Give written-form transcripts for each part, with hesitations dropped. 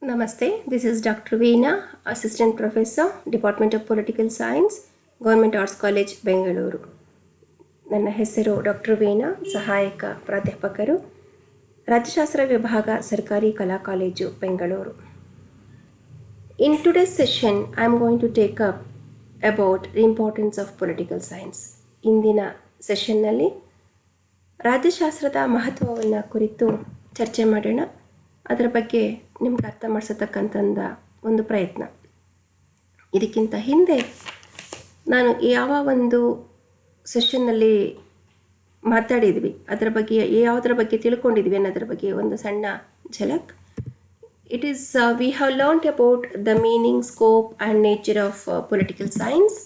Namaste, this is Dr. Veena, Assistant Professor, Department of Political Science, Government Arts College, Bengaluru. ನನ್ನ ಹೆಸರು doctor Veena, ಸಹಾಯಕ ಪ್ರಾಧ್ಯಾಪಕರು, ರಾಜ್ಯಶಾಸ್ತ್ರ ವಿಭಾಗ, ಸರ್ಕಾರಿ ಕಲಾ college, Bengaluru. In today's session, I am going to take up about the importance of political science. ಇಂದಿನ ಸೆಷನ್ನಲ್ಲಿ ರಾಜ್ಯಶಾಸ್ತ್ರದ ಮಹತ್ವವನ್ನು ಕುರಿತು ಚರ್ಚೆ ಮಾಡೋಣ. ಅದರ ಬಗ್ಗೆ ನಿಮ್ಗೆ ಅರ್ಥ ಮಾಡಿಸತಕ್ಕಂಥ ಒಂದು ಪ್ರಯತ್ನ. ಇದಕ್ಕಿಂತ ಹಿಂದೆ ನಾನು ಯಾವ ಒಂದು ಸೆಷನ್ನಲ್ಲಿ ಮಾತಾಡಿದ್ವಿ, ಅದರ ಬಗ್ಗೆ ಯಾವುದರ ಬಗ್ಗೆ ತಿಳ್ಕೊಂಡಿದ್ವಿ ಅನ್ನೋದ್ರ ಬಗ್ಗೆ ಒಂದು ಸಣ್ಣ ಝಲಕ್. It is we have learned about the meaning, scope and nature of political science.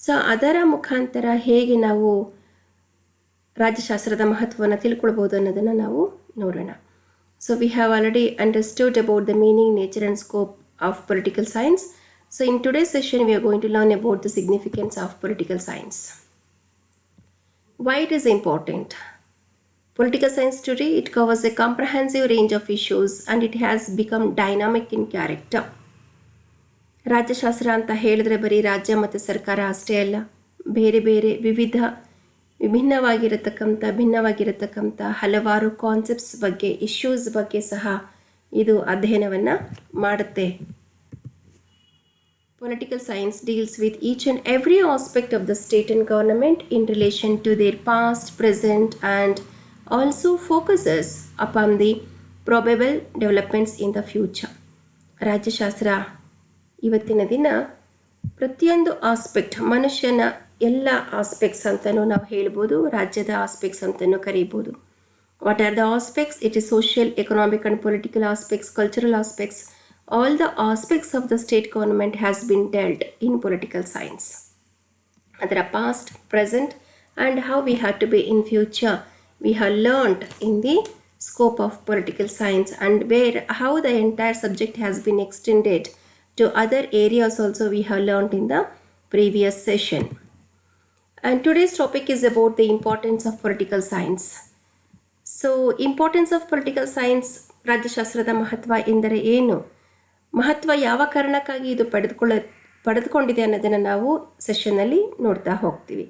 So ಅದರ ಮುಖಾಂತರ ಹೇಗೆ ನಾವು ರಾಜ್ಯಶಾಸ್ತ್ರದ ಮಹತ್ವವನ್ನು ತಿಳ್ಕೊಳ್ಬೋದು ಅನ್ನೋದನ್ನು ನಾವು ನೋಡೋಣ. So we have already understood about the meaning, nature and scope of political science. So in today's session we are going to learn about the significance of political science. Why it is important? Political science today, it covers a comprehensive range of issues and it has become dynamic in character. ರಾಜ್ಯಶಾಸ್ತ್ರ ಅಂತ ಹೇಳಿದ್ರೆ ಬರೀ ರಾಜ್ಯ ಮತ್ತು ಸರ್ಕಾರ ಅಷ್ಟೇ ಅಲ್ಲ, ಬೇರೆ ಬೇರೆ ಭಿನ್ನವಾಗಿರತಕ್ಕಂಥ ಹಲವಾರು ಕಾನ್ಸೆಪ್ಟ್ಸ್ ಬಗ್ಗೆ, ಇಶ್ಯೂಸ್ ಬಗ್ಗೆ ಸಹ ಇದು ಅಧ್ಯಯನವನ್ನು ಮಾಡುತ್ತೆ. Political science deals with each and every aspect of the state and government in relation to their past, present and also focuses upon the probable developments in the future. ರಾಜ್ಯಶಾಸ್ತ್ರ ಇವತ್ತಿನ ದಿನ ಪ್ರತಿಯೊಂದು aspect, ಮನುಷ್ಯನ ಎಲ್ಲ ಆಸ್ಪೆಕ್ಟ್ಸ್ ಅಂತಲೂ ನಾವು ಹೇಳ್ಬೋದು, ರಾಜ್ಯದ aspects ಅಂತಲೂ ಕರೀಬೋದು. What are the aspects? It is social, economic and political aspects, cultural aspects. All the aspects of the state government has been dealt in political science. ಅದರ past, present and how we have to be in future we have learned in the scope of political science, and where how the entire subject has been extended to other areas also we have learned in the previous session. And today's topic is about the importance of political science. So importance of political science, ರಾಜ್ಯಶಾಸ್ತ್ರದ ಮಹತ್ವ ಎಂದರೆ ಏನು, ಮಹತ್ವ ಯಾವ ಕಾರಣಕ್ಕಾಗಿ ಇದು ಪಡೆದುಕೊಂಡಿದೆ ಅನ್ನೋದನ್ನು ನಾವು ಸೆಷನ್ನಲ್ಲಿ ನೋಡ್ತಾ ಹೋಗ್ತೀವಿ.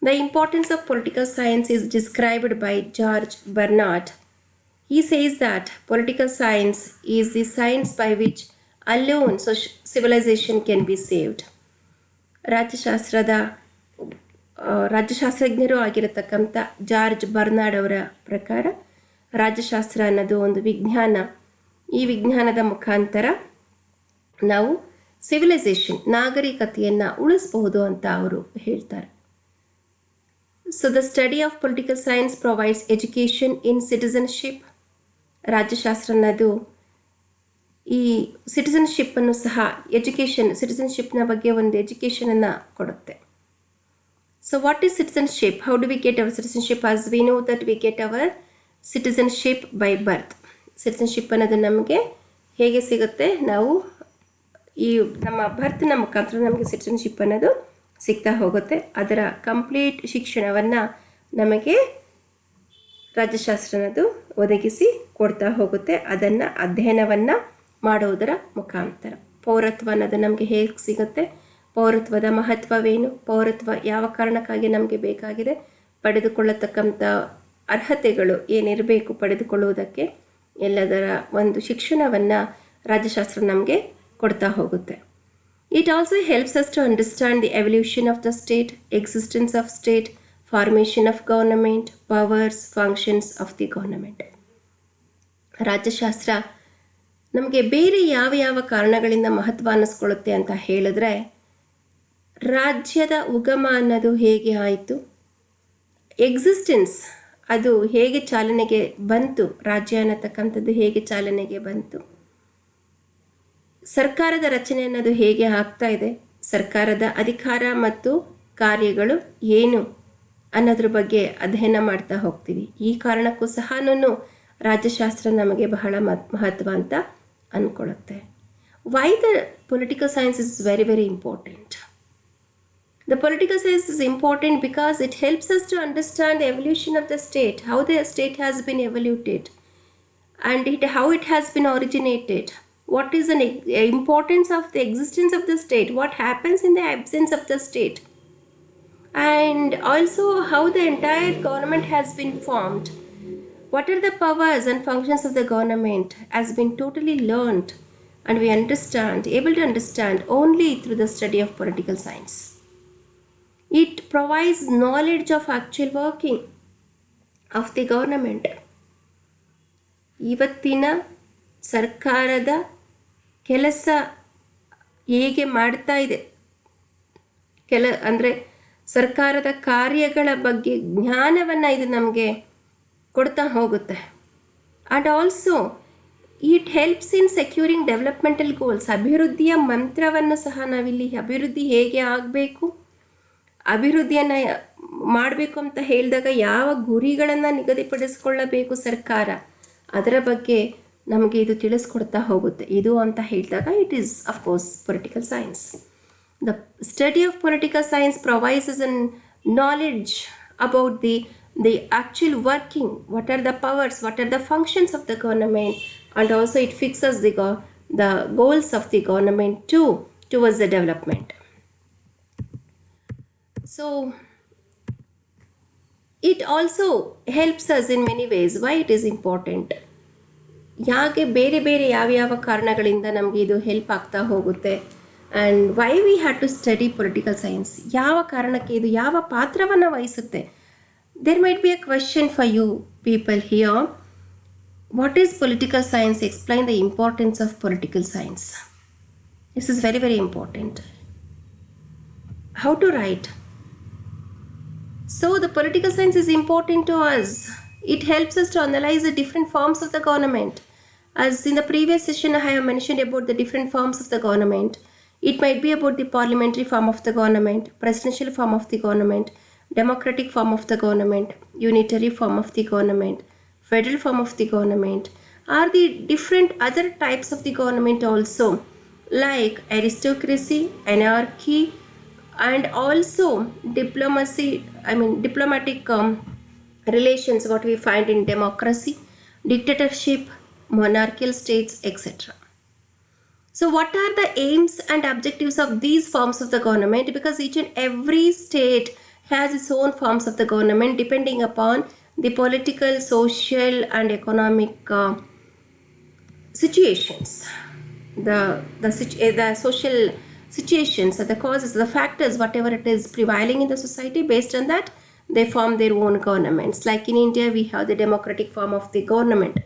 The importance of political science is described by George Bernard. He says that political science is the science by which alone civilization can be saved. ರಾಜ್ಯಶಾಸ್ತ್ರಜ್ಞರು ಆಗಿರತಕ್ಕಂಥ ಜಾರ್ಜ್ ಬರ್ನಾರ್ಡ್ ಅವರ ಪ್ರಕಾರ ರಾಜ್ಯಶಾಸ್ತ್ರ ಅನ್ನೋದು ಒಂದು ವಿಜ್ಞಾನ. ಈ ವಿಜ್ಞಾನದ ಮುಖಾಂತರ ನಾವು ಸಿವಿಲೈಸೇಷನ್, ನಾಗರಿಕತೆಯನ್ನು ಉಳಿಸಬಹುದು ಅಂತ ಅವರು ಹೇಳ್ತಾರೆ. So the study of political science provides education in citizenship. ರಾಜ್ಯಶಾಸ್ತ್ರ ಅನ್ನೋದು ಈ ಸಿಟಿಸನ್ಶಿಪ್ಪನ್ನು ಸಹ ಸಿಟಿಸನ್ಶಿಪ್ನ ಬಗ್ಗೆ ಒಂದು ಎಜುಕೇಷನನ್ನು ಕೊಡುತ್ತೆ. So what is citizenship? How do we get hour citizenship? As we know that we get hour citizenship by birth. Citizenship ಅನ್ನೋದು ನಮಗೆ ಹೇಗೆ ಸಿಗುತ್ತೆ? ನಾವು ಈ ನಮ್ಮ ಬರ್ತ್ನ ಮುಖಾಂತರ ನಮಗೆ ಸಿಟಿಸನ್ಶಿಪ್ ಅನ್ನೋದು ಸಿಗ್ತಾ ಹೋಗುತ್ತೆ. ಅದರ ಕಂಪ್ಲೀಟ್ ಶಿಕ್ಷಣವನ್ನು ನಮಗೆ ರಾಜ್ಯಶಾಸ್ತ್ರ ಅನ್ನೋದು ಒದಗಿಸಿ ಕೊಡ್ತಾ ಹೋಗುತ್ತೆ. ಅದನ್ನು ಅಧ್ಯಯನವನ್ನು ಮಾಡೋದರ ಮುಖಾಂತರ ಪೌರತ್ವ ಅನ್ನೋದು ನಮಗೆ ಹೇಗೆ ಸಿಗುತ್ತೆ, ಪೌರತ್ವದ ಮಹತ್ವವೇನು, ಪೌರತ್ವ ಯಾವ ಕಾರಣಕ್ಕಾಗಿ ನಮಗೆ ಬೇಕಾಗಿದೆ, ಪಡೆದುಕೊಳ್ಳತಕ್ಕಂಥ ಅರ್ಹತೆಗಳು ಏನಿರಬೇಕು ಪಡೆದುಕೊಳ್ಳುವುದಕ್ಕೆ, ಎಲ್ಲದರ ಒಂದು ಶಿಕ್ಷಣವನ್ನು ರಾಜ್ಯಶಾಸ್ತ್ರ ನಮಗೆ ಕೊಡ್ತಾ ಹೋಗುತ್ತೆ. It also helps us to understand the evolution of the state, existence of state, formation of government, powers, functions of the government. ರಾಜ್ಯಶಾಸ್ತ್ರ ನಮಗೆ ಬೇರೆ ಯಾವ ಕಾರಣಗಳಿಂದ ಮಹತ್ವ ಅನ್ನಿಸ್ಕೊಳ್ಳುತ್ತೆ ಅಂತ ಹೇಳಿದ್ರೆ, ರಾಜ್ಯದ ಉಗಮ ಅನ್ನೋದು ಹೇಗೆ ಆಯಿತು, ಎಕ್ಸಿಸ್ಟೆನ್ಸ್ ಅದು ಹೇಗೆ ಚಾಲನೆಗೆ ಬಂತು, ರಾಜ್ಯ ಅನ್ನತಕ್ಕಂಥದ್ದು ಹೇಗೆ ಚಾಲನೆಗೆ ಬಂತು, ಸರ್ಕಾರದ ರಚನೆ ಅನ್ನೋದು ಹೇಗೆ ಆಗ್ತಾ ಇದೆ, ಸರ್ಕಾರದ ಅಧಿಕಾರ ಮತ್ತು ಕಾರ್ಯಗಳು ಏನು ಅನ್ನೋದ್ರ ಬಗ್ಗೆ ಅಧ್ಯಯನ ಮಾಡ್ತಾ ಹೋಗ್ತೀವಿ. ಈ ಕಾರಣಕ್ಕೂ ಸಹ ರಾಜ್ಯಶಾಸ್ತ್ರ ನಮಗೆ ಬಹಳ ಮಹತ್ವ ಅಂತ ಅಂದ್ಕೊಳ್ಳುತ್ತೆ. Why the political science is very very important? The political science is important because it helps us to understand the evolution of the state, how the state has been evoluted, and how it has been originated. What is the importance of the existence of the state? What happens in the absence of the state? And also how the entire government has been formed. What are the powers and functions of the government has been totally learned, and we able to understand only through the study of political science. It provides knowledge of actual working of the government. ಇವತ್ತಿನ ಸರ್ಕಾರದ ಕೆಲಸ ಹೇಗೆ ಮಾಡ್ತಾ ಇದೆ, ಅಂದರೆ ಸರ್ಕಾರದ ಕಾರ್ಯಗಳ ಬಗ್ಗೆ ಜ್ಞಾನವನ್ನು ಇದು ನಮಗೆ ಕೊಡ್ತಾ ಹೋಗುತ್ತೆ. And also it helps in securing developmental goals. ಅಭಿವೃದ್ಧಿಯ ಮಂತ್ರವನ್ನು ಸಹ ನಾವಿಲ್ಲಿ ಅಭಿವೃದ್ಧಿ ಹೇಗೆ ಆಗಬೇಕು, ಅಭಿವೃದ್ಧಿಯನ್ನು ಮಾಡಬೇಕು ಅಂತ ಹೇಳಿದಾಗ ಯಾವ ಗುರಿಗಳನ್ನು ನಿಗದಿಪಡಿಸ್ಕೊಳ್ಳಬೇಕು ಸರ್ಕಾರ, ಅದರ ಬಗ್ಗೆ ನಮಗೆ ಇದು ತಿಳಿಸ್ಕೊಡ್ತಾ ಹೋಗುತ್ತೆ. ಇದು ಅಂತ ಹೇಳಿದಾಗ it is of course political science. The study of political science provides us a knowledge about the actual working, what are the powers, what are the functions of the government, and also it fixes the goals of the government too towards the development. So it also helps us in many ways. Why it is important? ಯಾಕೆ ಬೇರೆ ಬೇರೆ ಯಾವ್ಯಾವ ಕಾರಣಗಳಿಂದ ನಮಗೆ ಇದು help ಆಗ್ತಾ ಹೋಗುತ್ತೆ, and why we had to study political science, ಯಾವ ಕಾರಣಕ್ಕೆ ಇದು ಯಾವ ಪಾತ್ರವನ್ನು ವಹಿಸುತ್ತೆ. There might be a question for you people here. What is political science? Explain the importance of political science. This is very very important. How to write? So the political science is important to us. It helps us to analyze the different forms of the government. As in the previous session I have mentioned about the different forms of the government. It might be about the parliamentary form of the government, presidential form of the government, democratic form of the government, unitary form of the government, federal form of the government, are the different other types of the government also, like aristocracy, anarchy, and also diplomatic relations, what we find in democracy, dictatorship, monarchical states, etc. So what are the aims and objectives of these forms of the government? Because each and every state has its own forms of the government depending upon the political, social and economic situations, the social situations, the causes, the factors, whatever it is prevailing in the society. Based on that they form their own governments. Like in India we have the democratic form of the government.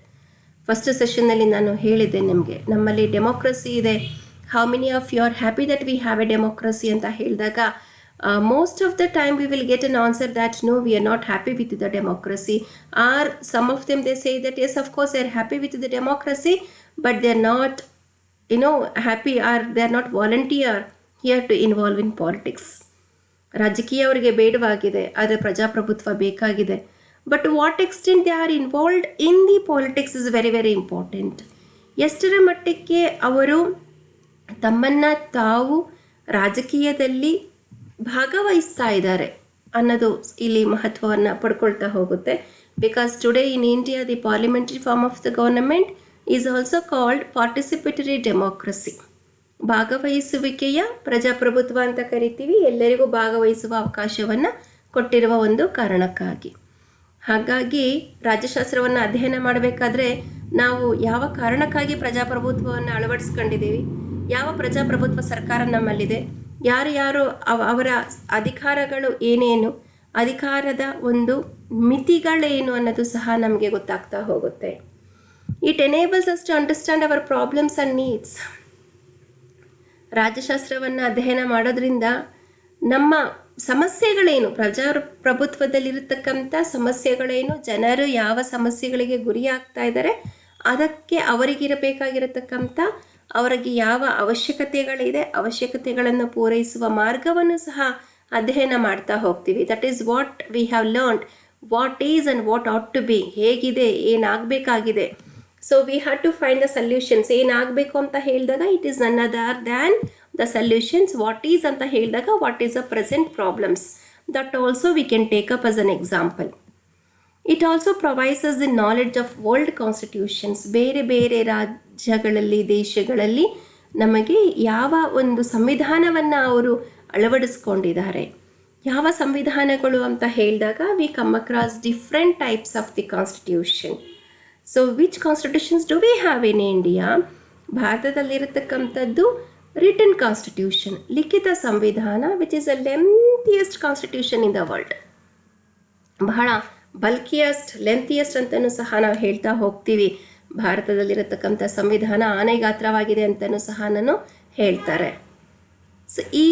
First ಸೆಷನ್ನಲ್ಲಿ ನಾನು ಹೇಳಿದ್ದೆ ನಿಮಗೆ, ನಮ್ಮಲ್ಲಿ democracy ಇದೆ. How many of you are happy that we have a democracy ಅಂತ ಹೇಳಿದಾಗ most of the time we will get an answer that no, we are not happy with the democracy. Are some of them they say that yes of course they are happy with the democracy, but they are not happy are they are not volunteer here to involve in politics. ರಾಜಕೀಯ ಅವರಿಗೆ ಬೇಡವಾಗಿದೆ, ಆದರೆ ಪ್ರಜಾಪ್ರಭುತ್ವ ಬೇಕಾಗಿದೆ. But what extent they are involved in the politics is very very important. ಎಷ್ಟರ ಮಟ್ಟಕ್ಕೆ ಅವರು ತಮ್ಮನ್ನು ತಾವು ರಾಜಕೀಯದಲ್ಲಿ ಭಾಗವಹಿಸ್ತಾ ಇದ್ದಾರೆ ಅನ್ನೋದು ಇಲ್ಲಿ ಮಹತ್ವವನ್ನು ಪಡ್ಕೊಳ್ತಾ ಹೋಗುತ್ತೆ. Because today in India the parliamentary form of the government is also called participatory democracy. ಭಾಗವಹಿಸುವಿಕೆಯ ಪ್ರಜಾಪ್ರಭುತ್ವ ಅಂತ ಕರಿತೀವಿ, ಎಲ್ಲರಿಗೂ ಭಾಗವಹಿಸುವ ಅವಕಾಶವನ್ನು ಕೊಟ್ಟಿರುವ ಒಂದು ಕಾರಣಕ್ಕಾಗಿ. ಹಾಗಾಗಿ ರಾಜ್ಯಶಾಸ್ತ್ರವನ್ನು ಅಧ್ಯಯನ ಮಾಡಬೇಕಾದ್ರೆ ನಾವು ಯಾವ ಕಾರಣಕ್ಕಾಗಿ ಪ್ರಜಾಪ್ರಭುತ್ವವನ್ನು ಅಳವಡಿಸ್ಕೊಂಡಿದ್ದೀವಿ, ಯಾವ ಪ್ರಜಾಪ್ರಭುತ್ವ ಸರ್ಕಾರ ನಮ್ಮಲ್ಲಿದೆ, ಯಾರು ಅವರ ಅಧಿಕಾರಗಳು ಏನೇನು, ಅಧಿಕಾರದ ಒಂದು ಮಿತಿಗಳೇನು ಅನ್ನೋದು ಸಹ ನಮಗೆ ಗೊತ್ತಾಗ್ತಾ ಹೋಗುತ್ತೆ. It enables us to understand our problems and needs. ರಾಜ್ಯಶಾಸ್ತ್ರವನ್ನು ಅಧ್ಯಯನ ಮಾಡೋದ್ರಿಂದ ನಮ್ಮ ಸಮಸ್ಯೆಗಳೇನು, ಪ್ರಜಾಪ್ರಭುತ್ವದಲ್ಲಿರತಕ್ಕಂಥ ಸಮಸ್ಯೆಗಳೇನು, ಜನರು ಯಾವ ಸಮಸ್ಯೆಗಳಿಗೆ ಗುರಿಯಾಗ್ತಾ ಇದ್ದಾರೆ, ಅದಕ್ಕೆ ಅವರಿಗಿರಬೇಕಾಗಿರತಕ್ಕಂಥ ಅವರಿಗೆ ಯಾವ ಅವಶ್ಯಕತೆಗಳಿದೆ, ಅವಶ್ಯಕತೆಗಳನ್ನು ಪೂರೈಸುವ ಮಾರ್ಗವನ್ನು ಸಹ ಅಧ್ಯಯನ ಮಾಡ್ತಾ ಹೋಗ್ತೀವಿ. That is what we have learned, what is and what ought to be, ಹೇಗಿದೆ, ಏನಾಗಬೇಕಾಗಿದೆ. So we have to find the solutions. ಏನಾಗಬೇಕು ಅಂತ ಹೇಳಿದಾಗ it is none other than the solutions. What is ಅಂತ ಹೇಳಿದಾಗ what is the present problems. That also we can take up as an example. It also provides us the knowledge of world constitutions. ಬೇರೆ ಬೇರೆ ರಾಜ್ಯಗಳಲ್ಲಿ, ದೇಶಗಳಲ್ಲಿ ನಮಗೆ ಯಾವ ಒಂದು ಸಂವಿಧಾನವನ್ನು ಅವರು ಅಳವಡಿಸ್ಕೊಂಡಿದ್ದಾರೆ, ಯಾವ ಸಂವಿಧಾನಗಳು ಅಂತ ಹೇಳಿದಾಗ we come across different types of the constitution. So which constitutions do we have in India? ಭಾರತದಲ್ಲಿರತಕ್ಕಂಥದ್ದು ರಿಟನ್ ಕಾನ್ಸ್ಟಿಟ್ಯೂಷನ್, ಲಿಖಿತ ಸಂವಿಧಾನ, which is a lengthiest constitution in the world. ಬಹಳ ಬಲ್ಕಿಯಸ್ಟ್, ಲೆಂಥಿಯಸ್ಟ್ ಅಂತಲೂ ಸಹ ನಾವು ಹೇಳ್ತಾ ಹೋಗ್ತೀವಿ. ಭಾರತದಲ್ಲಿರತಕ್ಕಂಥ ಸಂವಿಧಾನ ಆನೆಗಾತ್ರವಾಗಿದೆ ಅಂತಲೂ ಸಹ ನಾನು ಹೇಳ್ತಾರೆ. ಸೊ ಈ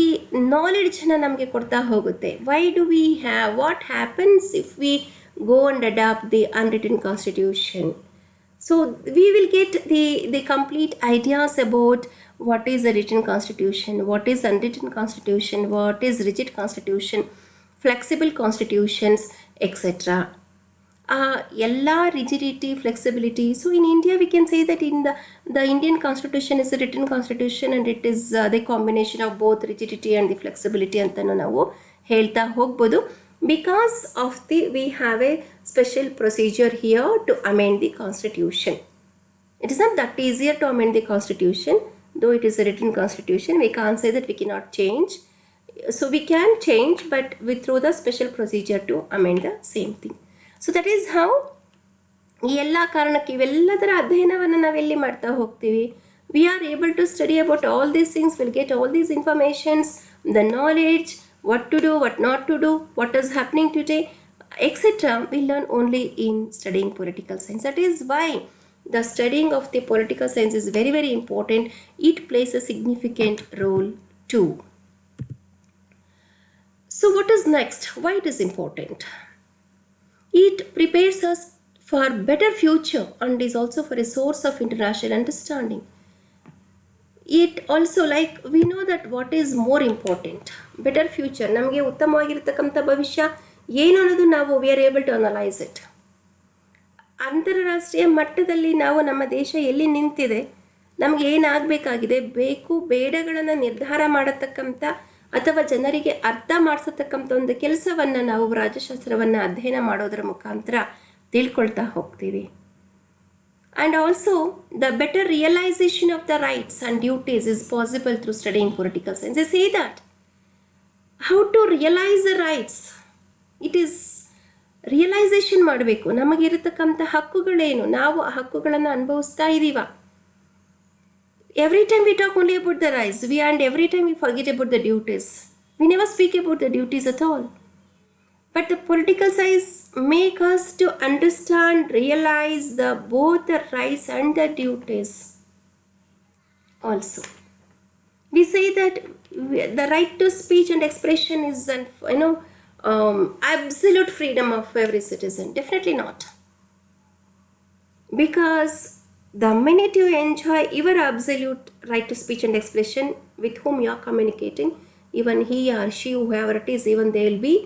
ನಾಲೆಡ್ಜನ್ನ ನಮಗೆ ಕೊಡ್ತಾ ಹೋಗುತ್ತೆ. Why do we have, what happens if we go and adopt the unwritten constitution? So we will get the complete ideas about what is a written constitution, what is unwritten constitution, what is rigid constitution, flexible constitutions, etc. ಎಲ್ಲ rigidity, flexibility. So in India we can say that in the Indian constitution is a written constitution and it is the combination of both rigidity and the flexibility ಅಂತಲೂ ನಾವು ಹೇಳ್ತಾ ಹೋಗ್ಬೋದು. Because of we have a special procedure here to amend the constitution. It is not that easier to amend the constitution, though it is a written constitution. We can't say that we cannot change. So we can change, but through the special procedure to amend the same thing. So that is how ಈ ಎಲ್ಲ ಕಾರಣಕ್ಕೆ ಇವೆಲ್ಲದರ ಅಧ್ಯಯನವನ್ನು ನಾವೆಲ್ಲಿ ಮಾಡ್ತಾ ಹೋಗ್ತೀವಿ. We are able to study about all these things, we'll get all these informations, the knowledge, what to do, what not to do, what is happening today, etc. We learn only in studying political science. That is why the studying of the political science is very, very important. It plays a significant role too. So what is next? Why it is important? It prepares us for better future and is also for a source of international understanding. It also, like, we know that what is more important, better future, ನಮಗೆ ಉತ್ತಮವಾಗಿರ್ತಕ್ಕಂಥ ಭವಿಷ್ಯ ಏನು ಅನ್ನೋದು ನಾವು we are able to analyse it. ಅಂತಾರಾಷ್ಟ್ರೀಯ ಮಟ್ಟದಲ್ಲಿ ನಾವು ನಮ್ಮ ದೇಶ ಎಲ್ಲಿ ನಿಂತಿದೆ, ನಮಗೆ ಏನಾಗಬೇಕಾಗಿದೆ, ಬೇಕು ಬೇಡಗಳನ್ನು ನಿರ್ಧಾರ ಮಾಡತಕ್ಕಂಥ ಅಥವಾ ಜನರಿಗೆ ಅರ್ಥ ಮಾಡಿಸತಕ್ಕಂಥ ಒಂದು ಕೆಲಸವನ್ನು ನಾವು ರಾಜ್ಯಶಾಸ್ತ್ರವನ್ನು ಅಧ್ಯಯನ ಮಾಡೋದರ ಮುಖಾಂತರ ತಿಳ್ಕೊಳ್ತಾ ಹೋಗ್ತೀವಿ. And also the better realization of the rights and duties is possible through studying political science. They say that how to realize the rights, it is realization ಮಾಡಬೇಕು. ನಮಗಿರತಕ್ಕಂಥ ಹಕ್ಕುಗಳೇನು, ನಾವು ಆ ಹಕ್ಕುಗಳನ್ನು ಅನುಭವಿಸ್ತಾ ಇದ್ದೀವ. Every time we talk only about the rights, and every time we forget about the duties. We never speak about the duties at all. But the political science make us to understand, realize both the rights and the duties. Also, we say that the right to speech and expression is absolute freedom of every citizen. Definitely not. Because the minute you enjoy your absolute right to speech and expression with whom you are communicating, even he or she, whoever it is, even they will be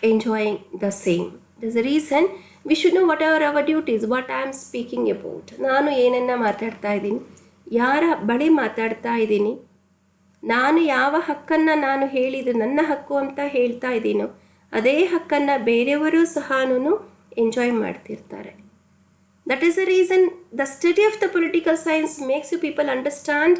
enjoying the same. There's a reason we should know what are our duties, what I am speaking about. ನಾನು ಏನನ್ನ ಮಾತಾಡ್ತಾ ಇದ್ದೀನಿ, ಯಾರ ಬಳಿ ಮಾತಾಡ್ತಾ ಇದ್ದೀನಿ, ನಾನು ಯಾವ ಹಕ್ಕನ್ನು ನಾನು ಹೇಳಿದ್ದು ನನ್ನ ಹಕ್ಕು ಅಂತ ಹೇಳ್ತಾ ಇದ್ದೀನೋ ಅದೇ ಹಕ್ಕನ್ನು ಬೇರೆಯವರು ಸಹ ಎಂಜಾಯ್ ಮಾಡ್ತಿರ್ತಾರೆ. That is the reason the study of the political science makes you people understand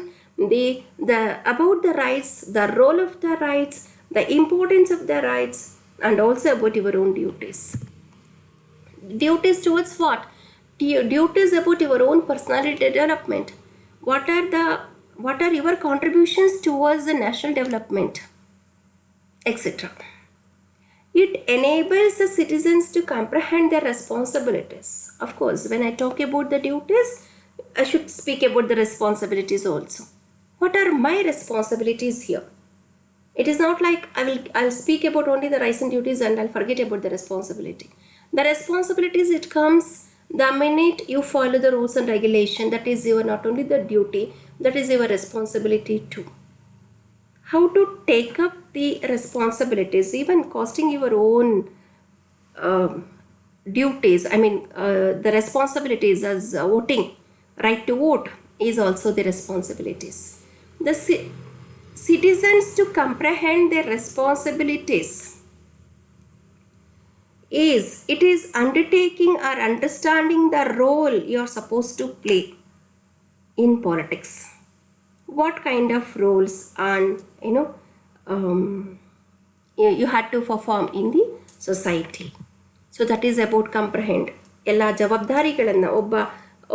about the rights, the role of the rights, the importance of the rights, and also about your own duties. Duties towards what? Duties about your own personality development. What are your contributions towards the national development, etc. It enables the citizens to comprehend their responsibilities. Of course, when I talk about the duties, I should speak about the responsibilities also. What are my responsibilities here? It is not like I'll speak about only the rights and duties and I'll forget about the responsibility. The responsibilities, it comes the minute you follow the rules and regulation. That is your not only the duty, that is your responsibility too. How to take up the responsibilities, even costing your own duties. The responsibilities as voting, right to vote is also the responsibilities. The citizens to comprehend their responsibilities. it is undertaking or understanding the role you are supposed to play in politics. What kind of roles and you had to perform in the society. So that is about comprehend. ಎಲ್ಲ ಜವಾಬ್ದಾರಿಗಳನ್ನು ಒಬ್ಬ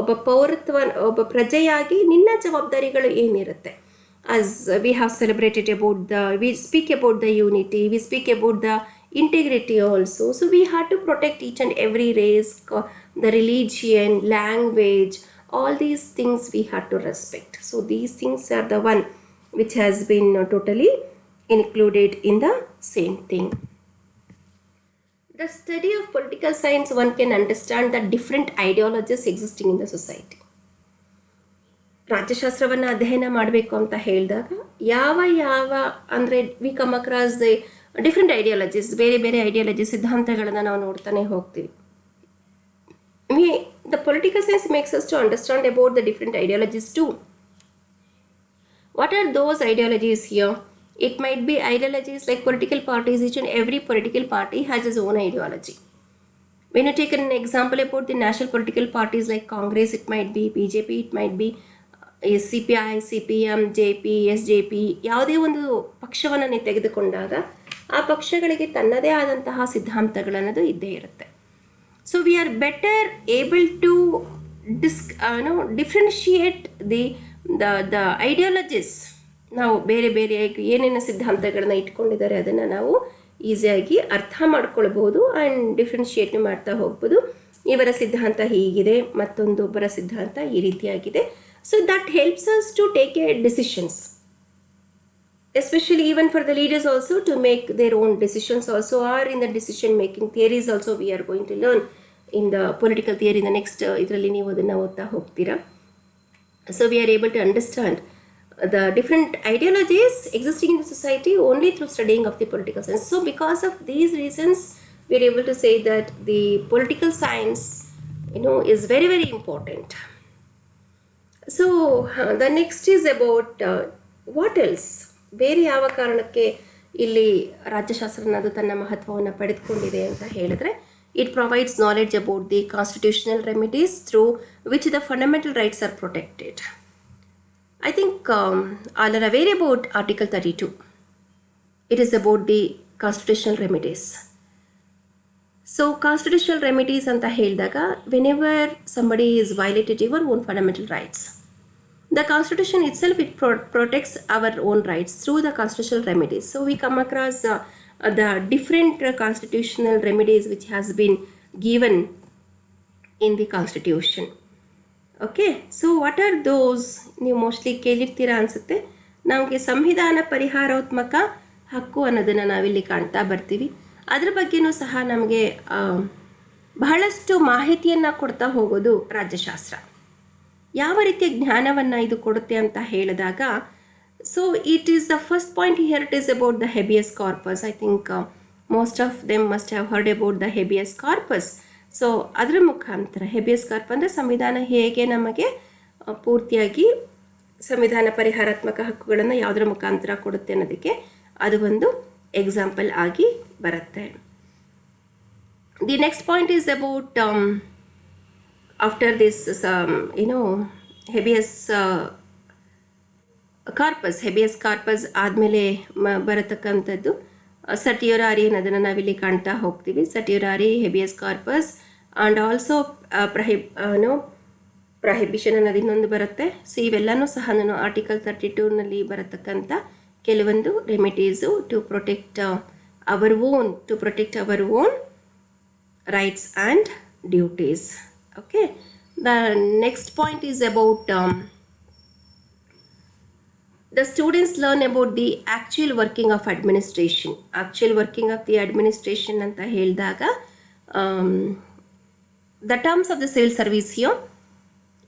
ಒಬ್ಬ ಪ್ರಜೆಯಾಗಿ ನಿನ್ನ ಜವಾಬ್ದಾರಿಗಳು ಏನಿರುತ್ತೆ. As we have celebrated about we speak about the unity, we speak about the integrity also. So we had to protect each and every race, the religion, language, all these things we had to respect. So these things are the one which has been totally included in the same thing. The study of political science, one can understand the different ideologies existing in the society. ರಾಜ್ಯಶಾಸ್ತ್ರವನ್ನು ಅಧ್ಯಯನ ಮಾಡಬೇಕು ಅಂತ ಹೇಳಿದಾಗ ಯಾವ ಅಂದರೆ V come across the different ideologies, ಬೇರೆ ಬೇರೆ ideology ಸಿದ್ಧಾಂತಗಳನ್ನು ನಾವು ನೋಡ್ತಾನೆ ಹೋಗ್ತೀವಿ. The political science makes us to understand about the different ideologies too. What are those ideologies here? It might be ideologies like political parties. Each and every political party has its own ideology. When you take an example about the national political parties like Congress, it might be BJP, it might be CPI, CPM, JP, SJP. ಯಾವುದೇ ಒಂದು ಪಕ್ಷವನ್ನು ನೀವು ತೆಗೆದುಕೊಂಡಾಗ ಆ ಪಕ್ಷಗಳಿಗೆ ತನ್ನದೇ ಆದಂತಹ ಸಿದ್ಧಾಂತಗಳನ್ನದು ಇದ್ದೇ ಇರುತ್ತೆ. So we are better able to differentiate the ideologies. ನಾವು ಬೇರೆ ಬೇರೆ ಏನೇನು ಸಿದ್ಧಾಂತಗಳನ್ನ ಇಟ್ಕೊಂಡಿದ್ದಾರೆ ಅದನ್ನು ನಾವು ಈಸಿಯಾಗಿ ಅರ್ಥ ಮಾಡ್ಕೊಳ್ಬೋದು ಆ್ಯಂಡ್ ಡಿಫ್ರೆನ್ಷಿಯೇಟ್ ಮಾಡ್ತಾ ಹೋಗ್ಬೋದು. ಇವರ ಸಿದ್ಧಾಂತ ಹೀಗಿದೆ, ಮತ್ತೊಂದೊಬ್ಬರ ಸಿದ್ಧಾಂತ ಈ ರೀತಿಯಾಗಿದೆ. So that helps us to take a decisions, especially even for the leaders also to make their own decisions also, or in the decision making theories also we are going to learn in the political theory in the next ಇದರಲ್ಲಿ ನೀವು ಅದನ್ನು ಓದ್ತಾ ಹೋಗ್ತೀರಾ. So we are able to understand the different ideologies existing in the society only through studying of the political science. So because of these reasons we are able to say that the political science is very very important. So the next is about what else. ಬೇರೆ ಯಾವ ಕಾರಣಕ್ಕೆ ಇಲ್ಲಿ ರಾಜ್ಯಶಾಸ್ತ್ರ ಅನ್ನೋದು ತನ್ನ ಮಹತ್ವವನ್ನು ಪಡೆದುಕೊಂಡಿದೆ ಅಂತ ಹೇಳಿದ್ರೆ, it provides knowledge about the constitutional remedies through which the fundamental rights are protected. I think all are aware about Article 32. It is about the constitutional remedies. So constitutional remedies anta ಹೇಳಿದಾಗ whenever somebody is violated your own fundamental rights, the constitution itself, it protects our own rights through the constitutional remedies. So we come across the different constitutional remedies which has been given in the constitution. Okay, so what are those? ನೀವು mostly ಕೇಳಿರ್ತೀರಾ ಅನಿಸುತ್ತೆ. ನಮಗೆ ಸಂವಿಧಾನ ಪರಿಹಾರಾತ್ಮಕ ಹಕ್ಕು ಅನ್ನೋದನ್ನು ನಾವಿಲ್ಲಿ ಕಾಣ್ತಾ ಬರ್ತೀವಿ. ಅದ್ರ ಬಗ್ಗೆನೂ ಸಹ ನಮಗೆ ಬಹಳಷ್ಟು ಮಾಹಿತಿಯನ್ನು ಕೊಡ್ತಾ ಹೋಗೋದು ರಾಜ್ಯಶಾಸ್ತ್ರ. ಯಾವ ರೀತಿಯ ಜ್ಞಾನವನ್ನು ಇದು ಕೊಡುತ್ತೆ ಅಂತ ಹೇಳಿದಾಗ, so it is the first point here. It is about the habeas corpus. I think most of them must have heard about the habeas corpus. So ಅದರ ಮುಖಾಂತರ ಹೆಬಿಯಸ್ ಕಾರ್ಪಸ್ ಅಂದರೆ ಸಂವಿಧಾನ ಹೇಗೆ ನಮಗೆ ಪೂರ್ತಿಯಾಗಿ ಸಂವಿಧಾನ ಪರಿಹಾರಾತ್ಮಕ ಹಕ್ಕುಗಳನ್ನು ಯಾವುದರ ಮುಖಾಂತರ ಕೊಡುತ್ತೆ ಅನ್ನೋದಕ್ಕೆ ಅದು ಒಂದು ಎಕ್ಸಾಂಪಲ್ ಆಗಿ ಬರುತ್ತೆ. The next point is about after this habeas corpus ಆದಮೇಲೆ ಬರತಕ್ಕಂಥದ್ದು ಸರ್ಟಿಯೋರಾರಿ ಅನ್ನೋದನ್ನು ನಾವಿಲ್ಲಿ ಕಾಣ್ತಾ ಹೋಗ್ತೀವಿ. ಸರ್ಟಿಯೋರಾರಿ, ಹೆಬಿಯಸ್ ಕಾರ್ಪಸ್ ಆ್ಯಂಡ್ ಆಲ್ಸೋ ಪ್ರಹಿಬಿಷನ್ ಅನ್ನೋದು ಇನ್ನೊಂದು ಬರುತ್ತೆ. ಸೊ ಇವೆಲ್ಲನೂ ಸಹ ನಾನು ಆರ್ಟಿಕಲ್ 32ನಲ್ಲಿ ಬರತಕ್ಕಂಥ ಕೆಲವೊಂದು remedies to protect our own rights and duties. Okay, the next point is about the students learn about the actual working of administration. Actual working of the administration ಅಂತ ಹೇಳಿದಾಗ the terms of the civil service here,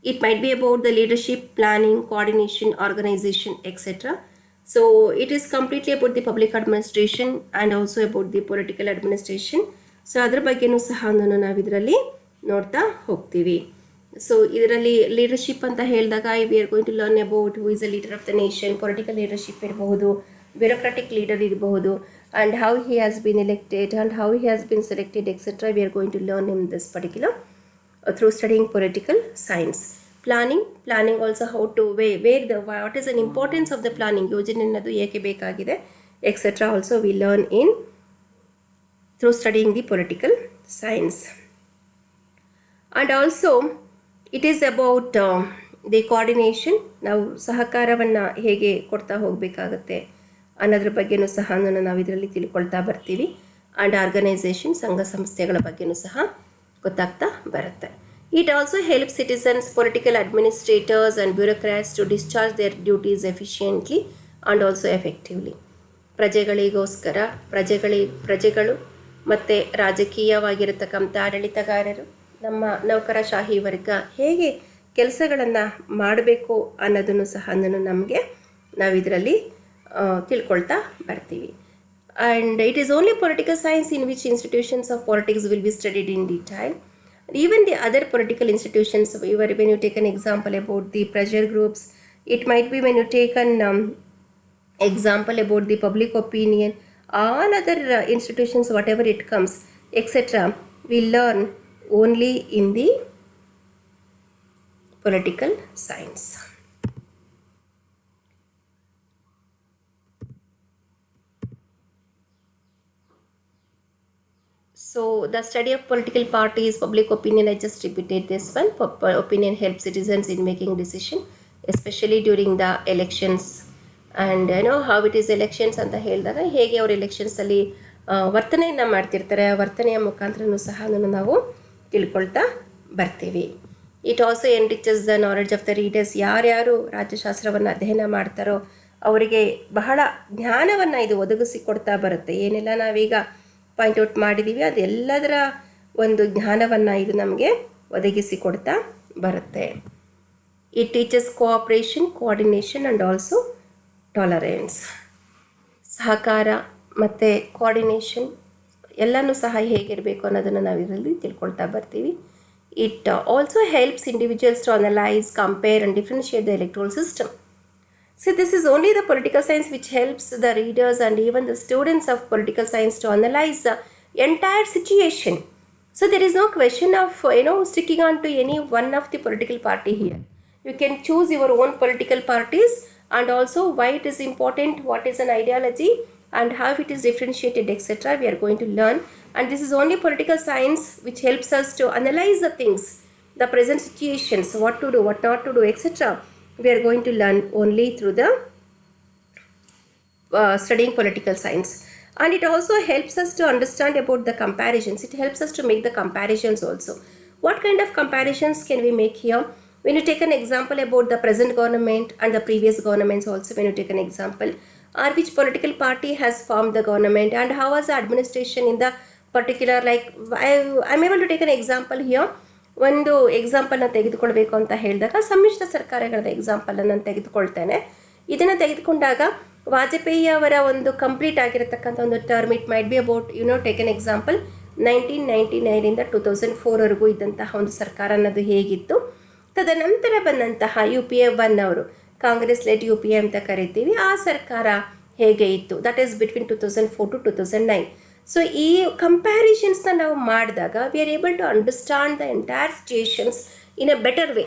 it might be about the leadership, planning, coordination, organization, etc. So it is completely about the public administration and also about the political administration. So ಅದ್ರ ಬಗ್ಗೆನೂ ಸಹ ನಾವು ಇದರಲ್ಲಿ ನೋಡ್ತಾ ಹೋಗ್ತೀವಿ. So ಇದರಲ್ಲಿ leadership ಅಂತ ಹೇಳಿದಾಗ we are going to learn about who is a leader of the nation. Political leadership ಇರಬಹುದು, ಬ್ಯೂರೋಕ್ರಾಟಿಕ್ ಲೀಡರ್ ಇರಬಹುದು. and how he has been elected and how he has been selected, etc. We are going to learn in this particular through studying political science. Planning also how to where the what is an importance of the planning, ಯೋಜನೆ ಅನ್ನೋದು ಏಕೆ ಬೇಕಾಗಿದೆ, etc. also we learn in through studying the political science. And also it is about the coordination. ನಾವು ಸಹಕಾರವನ್ನು ಹೇಗೆ ಕೊಡ್ತಾ ಹೋಗಬೇಕಾಗತ್ತೆ ಅನ್ನೋದ್ರ ಬಗ್ಗೆನೂ ಸಹ ನಾವು ಇದರಲ್ಲಿ ತಿಳ್ಕೊಳ್ತಾ ಬರ್ತೀವಿ. ಆ್ಯಂಡ್ ಆರ್ಗನೈಸೇಷನ್, ಸಂಘ ಸಂಸ್ಥೆಗಳ ಬಗ್ಗೆನೂ ಸಹ ಗೊತ್ತಾಗ್ತಾ ಬರುತ್ತೆ. It also help citizens, political administrators and bureaucrats to discharge their duties efficiently and also effectively. ಪ್ರಜೆಗಳಿಗೋಸ್ಕರ ಪ್ರಜೆಗಳು ಮತ್ತು ರಾಜಕೀಯವಾಗಿರತಕ್ಕಂಥ ಆಡಳಿತಗಾರರು, ನಮ್ಮ ನೌಕರಶಾಹಿ ವರ್ಗ ಹೇಗೆ ಕೆಲಸಗಳನ್ನು ಮಾಡಬೇಕು ಅನ್ನೋದನ್ನು ಸಹ ನಮಗೆ ನಾವು ಇದರಲ್ಲಿ ತಿಳ್ಕೊಳ್ತಾ ಬರ್ತೀವಿ. And it is only political science in which institutions of politics will be studied in detail. Even the other political institutions, when you take an example about the pressure groups, it might be when you take an example about the public opinion, all other institutions, whatever it comes, etc., we learn only in the political science. So the study of political parties, public opinion, I just repeated this one. Opinion helps citizens in making decision, especially during the elections. And how it is elections ಅಂತ ಹೇಳಿದಾಗ ಹೇಗೆ ಅವರು ಎಲೆಕ್ಷನ್ಸಲ್ಲಿ ವರ್ತನೆಯನ್ನು ಮಾಡ್ತಿರ್ತಾರೆ, ವರ್ತನೆಯ ಮುಖಾಂತರನೂ ಸಹ ನಾವು ತಿಳ್ಕೊಳ್ತಾ ಬರ್ತೀವಿ. It also enriches the knowledge of the readers. ಯಾರ್ಯಾರು ರಾಜ್ಯಶಾಸ್ತ್ರವನ್ನು ಅಧ್ಯಯನ ಮಾಡ್ತಾರೋ ಅವರಿಗೆ ಬಹಳ ಜ್ಞಾನವನ್ನು ಇದು ಒದಗಿಸಿಕೊಡ್ತಾ ಬರುತ್ತೆ. ಏನೆಲ್ಲ ನಾವೀಗ ಪಾಯಿಂಟ್ ಔಟ್ ಮಾಡಿದ್ದೀವಿ ಅದೆಲ್ಲದರ ಒಂದು ಜ್ಞಾನವನ್ನು ಇದು ನಮಗೆ ಒದಗಿಸಿಕೊಡ್ತಾ ಬರುತ್ತೆ. It teaches cooperation, coordination and also tolerance. ಸಹಕಾರ ಮತ್ತು ಕೋಆರ್ಡಿನೇಷನ್ ಎಲ್ಲನೂ ಸಹ ಹೇಗಿರಬೇಕು ಅನ್ನೋದನ್ನು ನಾವು ಇದರಲ್ಲಿ ತಿಳ್ಕೊಳ್ತಾ ಬರ್ತೀವಿ. It also helps individuals to analyse, compare and differentiate the electoral system. So this is only the political science which helps the readers and even the students of political science to analyze the entire situation. So there is no question of sticking on to any one of the political party here. You can choose your own political parties and also why it is important, what is an ideology and how it is differentiated, etc. We are going to learn, and this is only political science which helps us to analyze the things, the present situations, what to do, what not to do, etc. We are going to learn only through the studying political science. And it also helps us to understand about the comparisons. It helps us to make the comparisons also. What kind of comparisons can we make here? When you take an example about the present government and the previous governments also, when you take an example, or which political party has formed the government and how was the administration in the particular, like I'm able to take an example here. ಒಂದು ಎಕ್ಸಾಂಪಲ್ನ ತೆಗೆದುಕೊಳ್ಬೇಕು ಅಂತ ಹೇಳಿದಾಗ ಸಮ್ಮಿಶ್ರ ಸರ್ಕಾರಗಳ ಎಕ್ಸಾಂಪಲನ್ನು ನಾನು ತೆಗೆದುಕೊಳ್ತೇನೆ. ಇದನ್ನು ತೆಗೆದುಕೊಂಡಾಗ ವಾಜಪೇಯಿ ಅವರ ಒಂದು ಕಂಪ್ಲೀಟ್ ಆಗಿರತಕ್ಕಂಥ ಒಂದು term, it might be about take an example 1999 2004ವರೆಗೂ ಇದ್ದಂತಹ ಒಂದು ಸರ್ಕಾರ ಅನ್ನೋದು ಹೇಗಿತ್ತು. ತದನಂತರ ಬಂದಂತಹ UPA-1 ಅವರು, ಕಾಂಗ್ರೆಸ್ ಲೆಡ್ UPA ಅಂತ ಕರಿತೀವಿ, ಆ ಸರ್ಕಾರ ಹೇಗೆ ಇತ್ತು, that is between 2004 to 2009. So ಈ ಕಂಪ್ಯಾರಿಸನ್ಸ್ನ ನಾವು ಮಾಡಿದಾಗ we are able to understand the entire situations in a better way.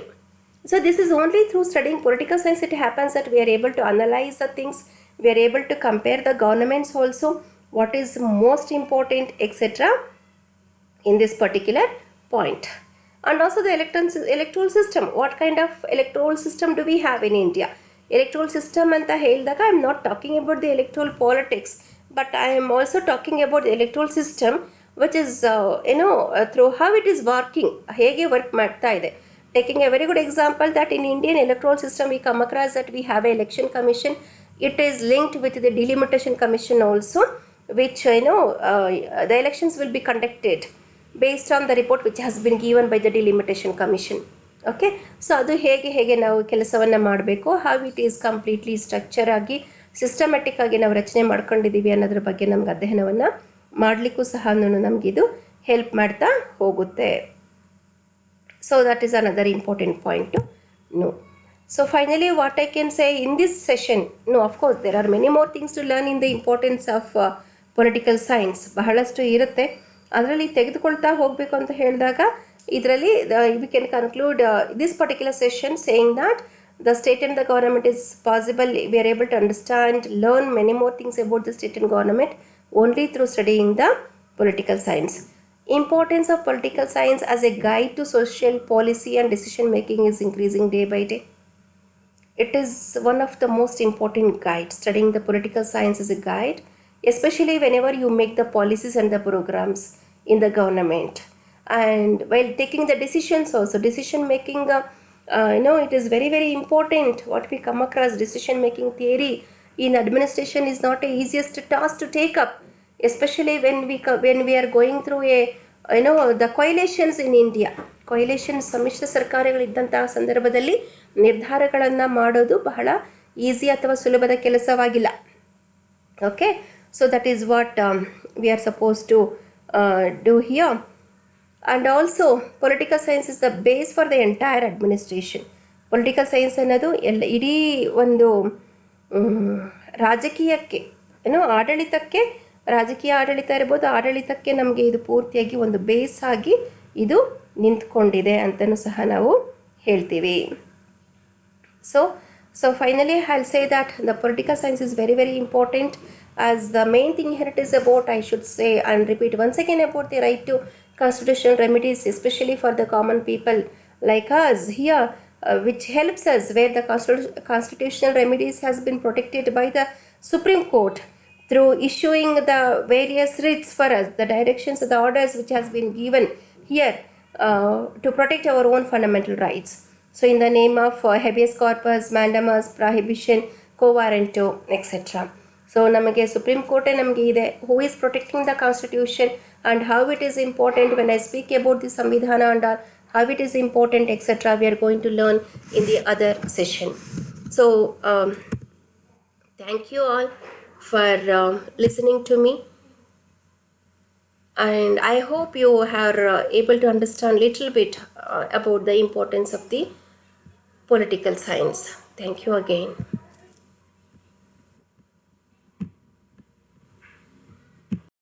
So this is only through studying political science it happens that we are able to analyse the things, we are able to compare the governments also, what is most important, etcetera in this particular point. And also the electoral system, what kind of electoral system do we have in India? Electoral system anta ಹೇಳಿದಾಗ I am not talking about the electoral politics, but I am also talking about the electoral system which is through how it is working, ಹೇಗೆ work ಮಾಡ್ತಾ ಇದೆ. Taking a very good example that in Indian electoral system we come across that we have an election commission. It is linked with the delimitation commission also, which the elections will be conducted based on the report which has been given by the delimitation commission. Okay, so ಅದು ಹೇಗೆ ನಾವು ಕೆಲಸವನ್ನು ಮಾಡಬೇಕು, how it is completely structure ಆಗಿ systematic ಆಗಿ ನಾವು ರಚನೆ ಮಾಡ್ಕೊಂಡಿದ್ದೀವಿ ಅನ್ನೋದ್ರ ಬಗ್ಗೆ ನಮ್ಗೆ ಅಧ್ಯಯನವನ್ನು ಮಾಡಲಿಕ್ಕೂ ಸಹ ನಮಗಿದು ಹೆಲ್ಪ್ ಮಾಡ್ತಾ ಹೋಗುತ್ತೆ. So that is another important point to know. So finally what I can say in this session, no, of course there are many more things to learn in the importance of political science ಬಹಳಷ್ಟು ಇರುತ್ತೆ. ಅದರಲ್ಲಿ ತೆಗೆದುಕೊಳ್ತಾ ಹೋಗಬೇಕು ಅಂತ ಹೇಳಿದಾಗ ಇದರಲ್ಲಿ we can conclude this particular session saying that the state and the government is possible. We are able to understand, learn many more things about the state and government only through studying the political science. Importance of political science as a guide to social policy and decision making is increasing day by day. It is one of the most important guides. Studying the political science is a guide, especially whenever you make the policies and the programs in the government, and while taking the decisions also. Decision making, it is very very important. What we come across, decision making theory in administration is not the easiest task to take up, especially when we are going through the coalitions in India. coalitions, ಸಮ್ಮಿಶ್ರ ಸರ್ಕಾರಗಳಿದ್ದಂತಹ ಸಂದರ್ಭದಲ್ಲಿ ನಿರ್ಧಾರಗಳನ್ನು ಮಾಡೋದು ಬಹಳ easy ಅಥವಾ ಸುಲಭದ ಕೆಲಸವಾಗಿಲ್ಲ. Okay, so that is what we are supposed to do here. And also political science is the base for the entire administration. Political science ಅನ್ನೋದು ಇಡೀ ಒಂದು ರಾಜಕೀಯಕ್ಕೆ ಆಡಳಿತಕ್ಕೆ, ರಾಜಕೀಯ ಆಡಳಿತ ಇರ್ಬೋದು, ಆಡಳಿತಕ್ಕೆ ನಮಗೆ ಇದು ಪೂರ್ತಿಯಾಗಿ ಒಂದು ಬೇಸ್ ಆಗಿ ಇದು ನಿಂತ್ಕೊಂಡಿದೆ ಅಂತಲೂ ಸಹ ನಾವು ಹೇಳ್ತೀವಿ. So finally I'll say that the political science is very very important, as the main thing here it is about, I should say and repeat once again, about the right to constitutional remedies, especially for the common people like us here, which helps us, where the constitutional remedies has been protected by the Supreme Court through issuing the various writs for us, the directions, the orders which has been given here to protect our own fundamental rights. So in the name of habeas corpus, mandamus, prohibition, quo warranto, etc. So ನಮಗೆ supreme ಕೋರ್ಟೇ ನಮಗೆ ಇದೆ, who is protecting the constitution and how it is important. When I speak about the ಸಂವಿಧಾನ and how it is important, etc., we are going to learn in the other session. So thank you all for listening to me, and I hope you are able to understand little bit about the importance of the political science. Thank you again.